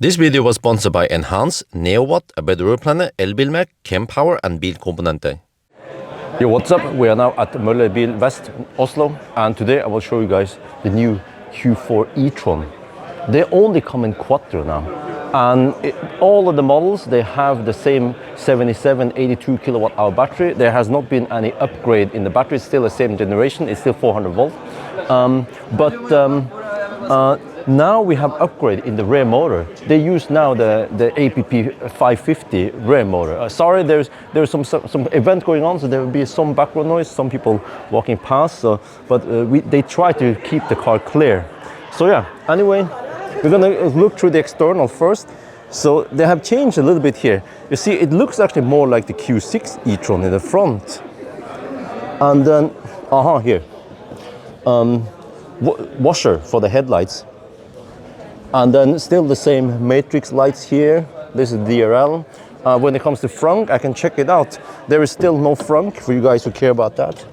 This video was sponsored by Enhance, NeoWatt, A Better Road Planner, Elbilmek, Kempower and Bilkomponenter. Yo, what's up? We are now at Bil West, Oslo, and today I will show you guys the new Q4 e-tron. They only come in quattro now, and all of the models, they have the same 77, 82 kilowatt hour battery. There has not been any upgrade in the battery. It's still the same generation. It's still 400 volt. Now we have upgrade in the rear motor. They use now the ABRP 550 rear motor. Sorry, there's some event going on, so there will be some background noise, some people walking past. So, but they try to keep the car clear. So yeah. Anyway, we're gonna look through the external first. So they have changed a little bit here. You see, it looks actually more like the Q6 e-tron in the front. And then, here, washer for the headlights. And then still the same matrix lights here. This is DRL. When it comes to frunk, I can check it out. There is still no frunk for you guys who care about that.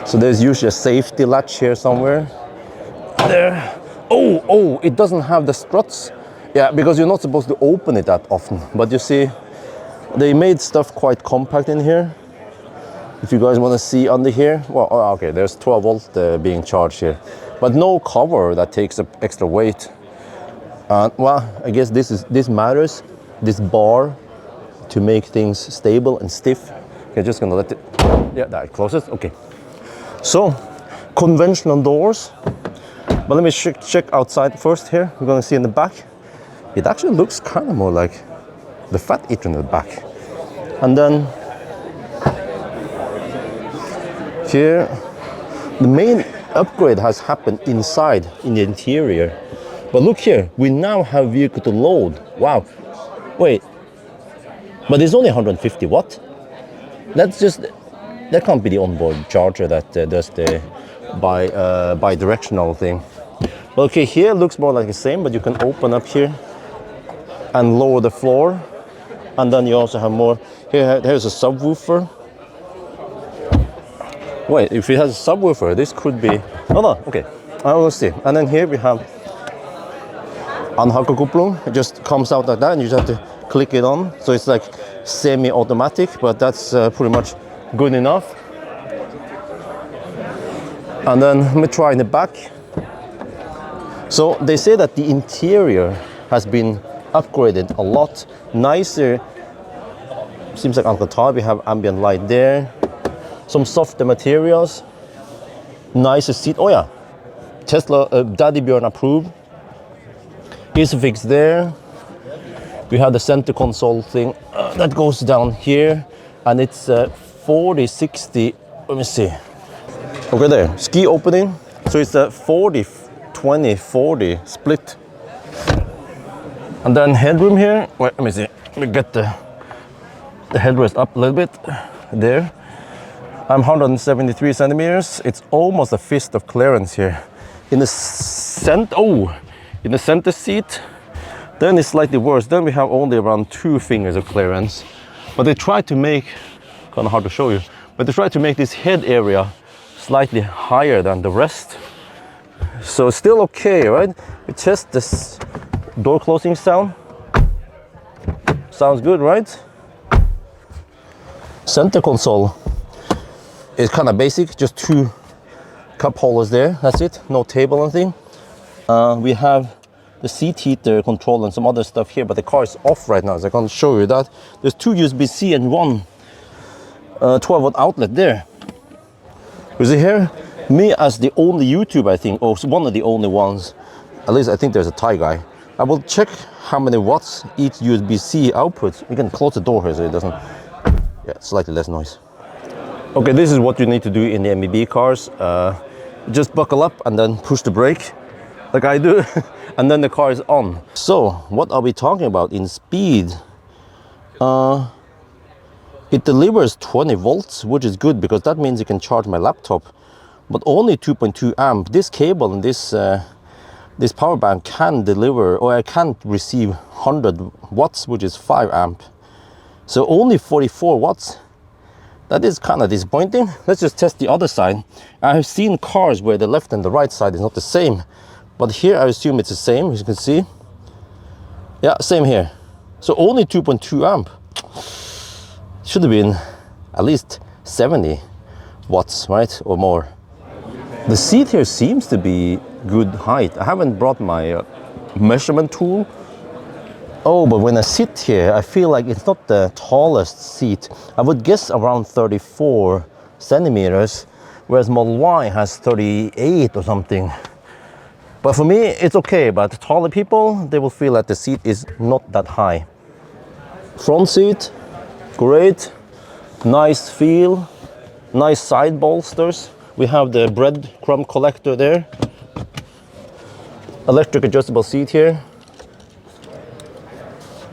So there's usually a safety latch here somewhere. There. Oh, it doesn't have the struts. Yeah, because you're not supposed to open it that often. But you see, they made stuff quite compact in here. If you guys want to see under here, well, okay, there's 12 volt being charged here. But no cover that takes up extra weight. Well, I guess this matters, this bar, to make things stable and stiff. Okay, just gonna let it, yeah, that closes, okay. So, conventional doors. But let me check outside first here. We're gonna see in the back. It actually looks kind of more like the fat e-tron in the back. And then, here, the main upgrade has happened inside in the interior. But look here, we now have vehicle to load. Wow. Wait, but it's only 150 watt. That can't be the onboard charger that does the bi-directional thing. But okay, here looks more like the same, but you can open up here and lower the floor. And then you also have more. Here's a subwoofer. Wait, if it has a subwoofer, this could be... No, okay. I will see. And then here we have anhakerkopplung. It just comes out like that, and you just have to click it on. So it's like semi-automatic, but that's pretty much good enough. And then let me try in the back. So they say that the interior has been upgraded a lot. Nicer. Seems like on the top we have ambient light there. Some softer materials, nicer seat. Oh yeah, Tesla, Daddy Bjorn approved. Isofix there. We have the center console thing that goes down here, and it's 40, 60. Let me see. Okay, there, ski opening. So it's a 40, 20, 40 split. And then headroom here. Wait, let me see. Let me get the headrest up a little bit. There. I'm 173 centimeters. It's almost a fist of clearance here. In the center seat, then it's slightly worse. Then we have only around 2 fingers of clearance. But they try to make, kind of hard to show you, but they try to make this head area slightly higher than the rest. So still okay, right? We test this door closing sound. Sounds good, right? Center console. It's kind of basic, just 2 cup holders there, that's it, no table or anything. We have the seat heater control and some other stuff here, but the car is off right now, so I can't show you that. There's 2 USB-C and 1 12 volt outlet there. You see here, me as the only YouTuber, I think, or one of the only ones, at least I think there's a Thai guy. I will check how many watts each USB-C outputs. You can close the door here so it doesn't, yeah, slightly less noise. Okay, this is what you need to do in the MEB cars. Just buckle up and then push the brake, like I do, and then the car is on. So, what are we talking about in speed? It delivers 20 volts, which is good because that means you can charge my laptop, but only 2.2 amp. This cable and this power bank can deliver, or I can't receive 100 watts, which is 5 amp. So only 44 watts. That is kind of disappointing. Let's just test the other side. I have seen cars where the left and the right side is not the same, but here I assume it's the same, as you can see. Yeah, same here. So only 2.2 amp. Should have been at least 70 watts, right, or more. The seat here seems to be good height. I haven't brought my measurement tool. Oh, but when I sit here, I feel like it's not the tallest seat. I would guess around 34 centimeters, whereas Model Y has 38 or something. But for me, it's okay, but taller people, they will feel that the seat is not that high. Front seat, great, nice feel, nice side bolsters. We have the breadcrumb collector there. Electric adjustable seat here.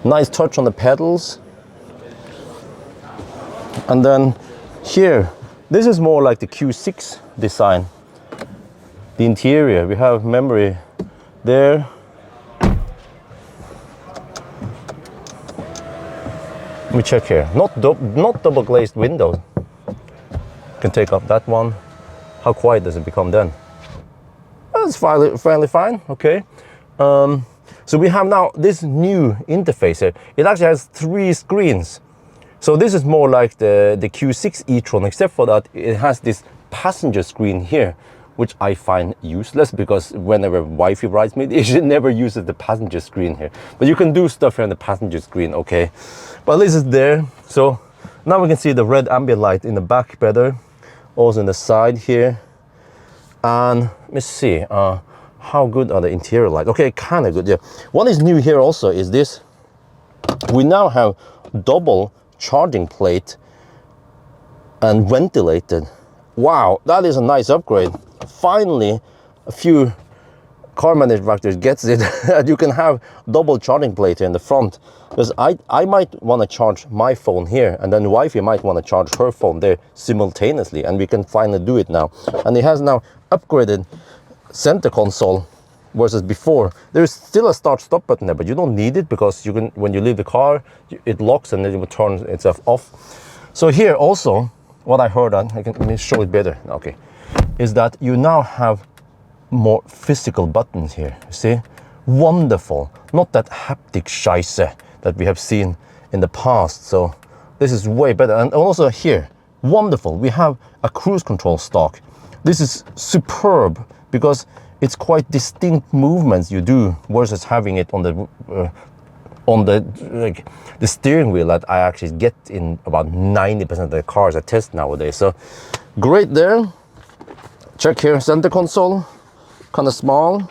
Nice touch on the pedals. And then here, this is more like the Q6 design. The interior, we have memory there. Let me check here. Not double glazed windows. Can take off that one. How quiet does it become then? It's fairly fine, okay. So we have now this new interface here. It actually has 3 screens. So this is more like the Q6 e-tron, except for that it has this passenger screen here, which I find useless because whenever wifey rides me, she never uses the passenger screen here. But you can do stuff here on the passenger screen, okay. But this is there. So now we can see the red ambient light in the back better. Also in the side here. And let me see. How good are the interior lights? Okay, kind of good, yeah. What is new here also is this. We now have double charging plate and ventilated. Wow, that is a nice upgrade. Finally, a few car manufacturers gets it. You can have double charging plate here in the front. Because I might want to charge my phone here, and then wifey might want to charge her phone there simultaneously, and we can finally do it now. And it has now upgraded center console versus before. There is still a start-stop button there, but you don't need it because you can, when you leave the car, it locks and then it will turn itself off. So here also, what I heard, let me show it better. Okay, is that you now have more physical buttons here. You see, wonderful. Not that haptic scheisse that we have seen in the past. So this is way better. And also here, wonderful. We have a cruise control stalk. This is superb because it's quite distinct movements you do versus having it on the steering wheel that I actually get in about 90% of the cars I test nowadays. So great there. Check here, center console, kind of small,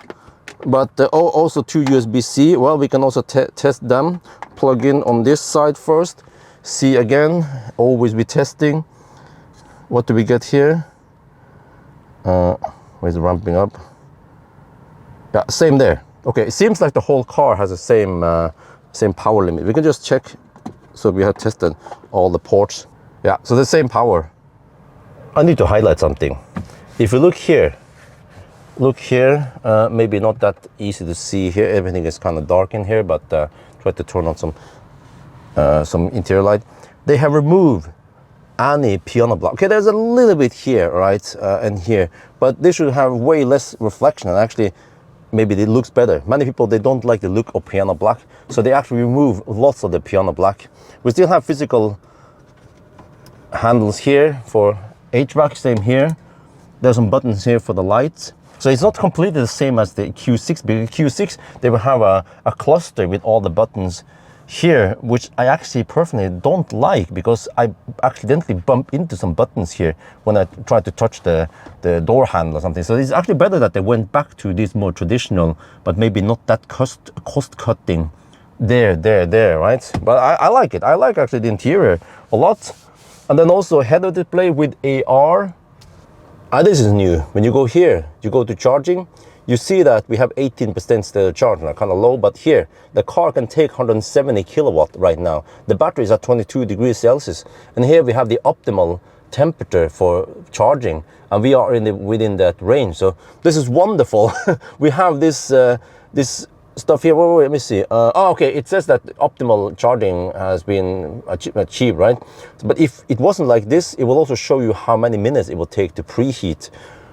but also 2 USB-C. Well, we can also test them. Plug in on this side first. See again, always be testing. What do we get here? Where's it ramping up? Yeah, same there. Okay, it seems like the whole car has the same power limit. We can just check. So we have tested all the ports. Yeah, so the same power. I need to highlight something. If you look here, maybe not that easy to see here. Everything is kind of dark in here, but try to turn on some interior light. They have removed any piano block. Okay, there's a little bit here, right, and here, but they should have way less reflection, and actually maybe it looks better. Many people, they don't like the look of piano black, so they actually remove lots of the piano black. We still have physical handles here for HVAC, same here. There's some buttons here for the lights. So it's not completely the same as the Q6, because Q6, they will have a cluster with all the buttons here, which I actually personally don't like, because I accidentally bump into some buttons here when I try to touch the door handle or something. So it's actually better that they went back to this more traditional, but maybe not that cost cutting there, right? But I like it. I like actually the interior a lot. And then also head-up display with AR. This is new. When you go here, you go to charging, you see that we have 18% state of charge, now kind of low, but here the car can take 170 kilowatt right now. The battery is at 22 degrees Celsius, and here we have the optimal temperature for charging, and we are within that range. So this is wonderful. We have this this stuff here. Wait, let me see. Oh, okay. It says that optimal charging has been achieved, right? But if it wasn't like this, it will also show you how many minutes it will take to preheat.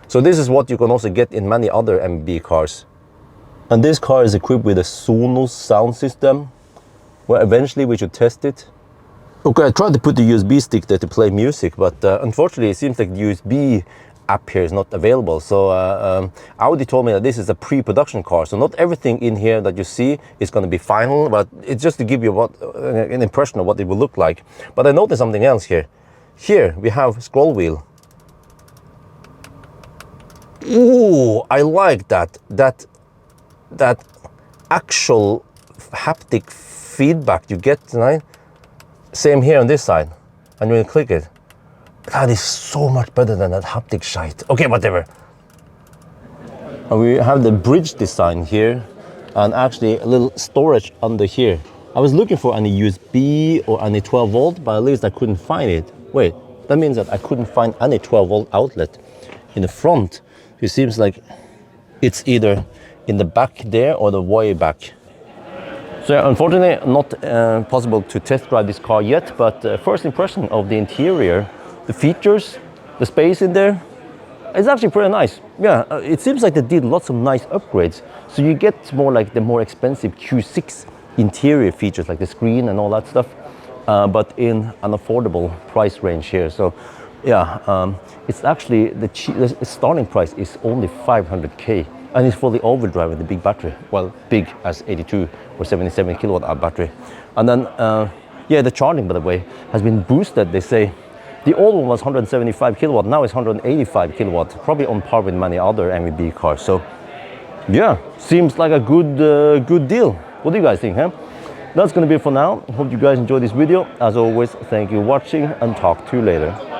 So this is what you can also get in many other MB cars. And this car is equipped with a Sonos sound system, where eventually we should test it. Okay, I tried to put the USB stick there to play music, but unfortunately it seems like the USB app here is not available. So Audi told me that this is a pre-production car, so not everything in here that you see is going to be final, but it's just to give you an impression of what it will look like. But I noticed something else here. Here we have scroll wheel. Ooh, I like that actual haptic feedback you get tonight. Same here on this side, and when you click it, that is so much better than that haptic shite. Okay, whatever. And we have the bridge design here, and actually a little storage under here. I was looking for any USB or any 12 volt, but at least I couldn't find it. Wait, that means that I couldn't find any 12 volt outlet in the front. It seems like it's either in the back there or the way back. So unfortunately, not possible to test drive this car yet, but first impression of the interior, the features, the space in there, it's actually pretty nice. Yeah, it seems like they did lots of nice upgrades. So you get more like the more expensive Q6 interior features, like the screen and all that stuff, but in an affordable price range here. So yeah, it's actually the starting price is only 500K. And it's fully overdrive with the big battery. Well, big as 82 or 77 kilowatt hour battery. And then, yeah, the charging, by the way, has been boosted. They say the old one was 175 kilowatt, now it's 185 kilowatt, probably on par with many other MVB cars. So, yeah, seems like a good deal. What do you guys think, huh? That's gonna be it for now. Hope you guys enjoyed this video. As always, thank you for watching and talk to you later.